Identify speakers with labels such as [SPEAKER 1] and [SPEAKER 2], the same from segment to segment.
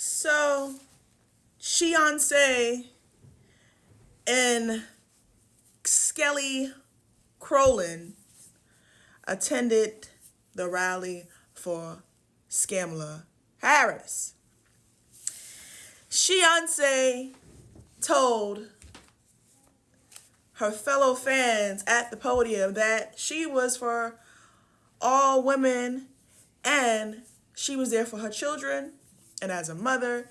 [SPEAKER 1] So, She-Yonce and Skelly Rowland attended the rally for Scamala Harris. She-Yonce told her fellow fans at the podium that she was for all women and she was there for her children. And as a mother,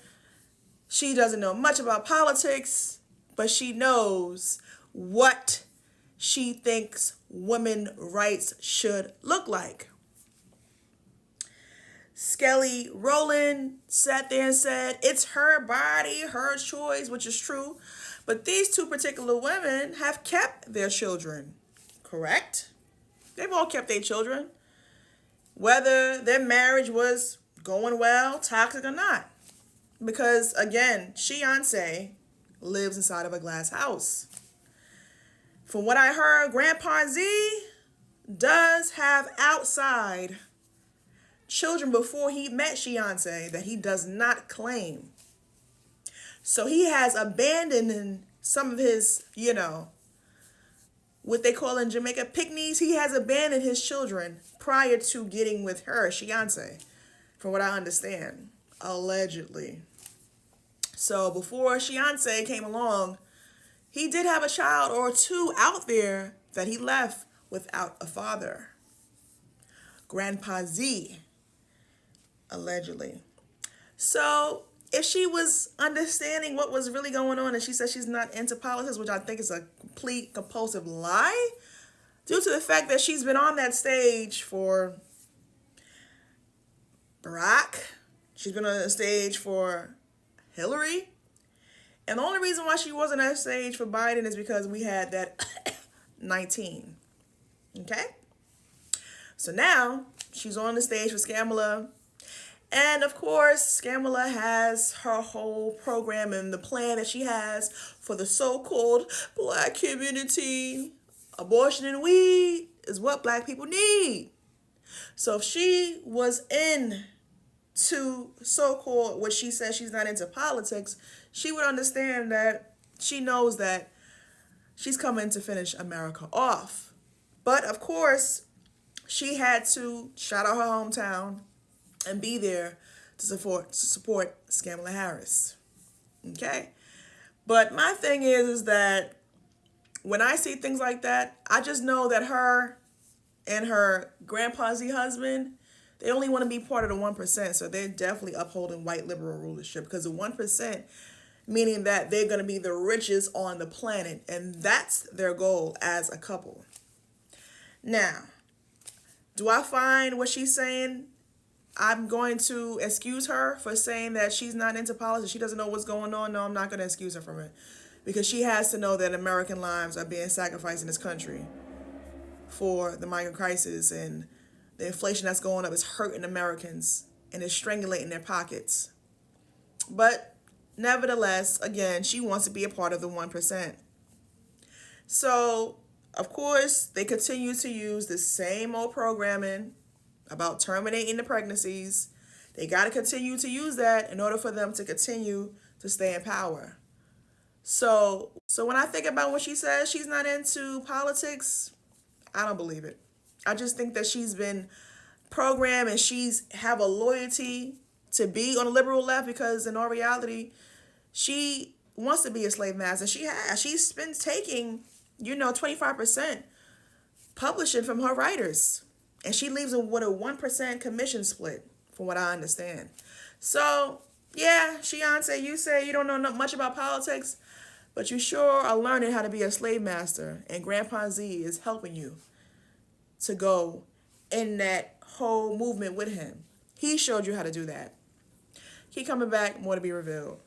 [SPEAKER 1] she doesn't know much about politics, but she knows what she thinks women's rights should look like. Skelly Rowland sat there and said, it's her body, her choice, which is true. But these two particular women have kept their children, correct? They've all kept their children, whether their marriage was going well, toxic or not. Because, again, She-Yonce lives inside of a glass house. From what I heard, Grandpa Z does have outside children before he met She-Yonce that he does not claim. So he has abandoned some of his, what they call in Jamaica picnics. He has abandoned his children prior to getting with her, She-Yonce, from what I understand, allegedly. So before She-Yonce came along, he did have a child or two out there that he left without a father. Grandpa Z, allegedly. So if she was understanding what was really going on and she said she's not into politics, which I think is a complete compulsive lie, due to the fact that she's been on that stage for Barack, she's been on the stage for Hillary, and the only reason why she wasn't on that stage for Biden is because we had that 19. Okay? So now she's on the stage for Scamala. And of course, Scamala has her whole program and the plan that she has for the so-called black community. Abortion and weed is what black people need. So if she was into so-called, what she says she's not into politics, she would understand that she knows that she's coming to finish America off. But of course, she had to shout out her hometown and be there to support Scamala Harris. Okay? But my thing is that when I see things like that, I just know that her and her Grandpa Z husband, they only want to be part of the 1%. So they're definitely upholding white liberal rulership, because the 1%, meaning that they're going to be the richest on the planet. And that's their goal as a couple. Now, do I find what she's saying, I'm going to excuse her for saying that she's not into politics, she doesn't know what's going on? No, I'm not going to excuse her from it. Because she has to know that American lives are being sacrificed in this country for the migrant crisis, and the inflation that's going up is hurting Americans and is strangulating their pockets. But nevertheless, again, she wants to be a part of the 1%. So, of course, they continue to use the same old programming about terminating the pregnancies. They got to continue to use that in order for them to continue to stay in power. So when I think about what she says, she's not into politics, I don't believe it. I just think that she's been programmed and she's have a loyalty to be on the liberal left, because in all reality, she wants to be a slave master. She has. She's been taking, 25% publishing from her writers. And she leaves with a 1% commission split, from what I understand. So, yeah, She-Yonce, you say you don't know much about politics, but you sure are learning how to be a slave master. And Grandpa Z is helping you to go in that whole movement with him. He showed you how to do that. Keep coming back, more to be revealed.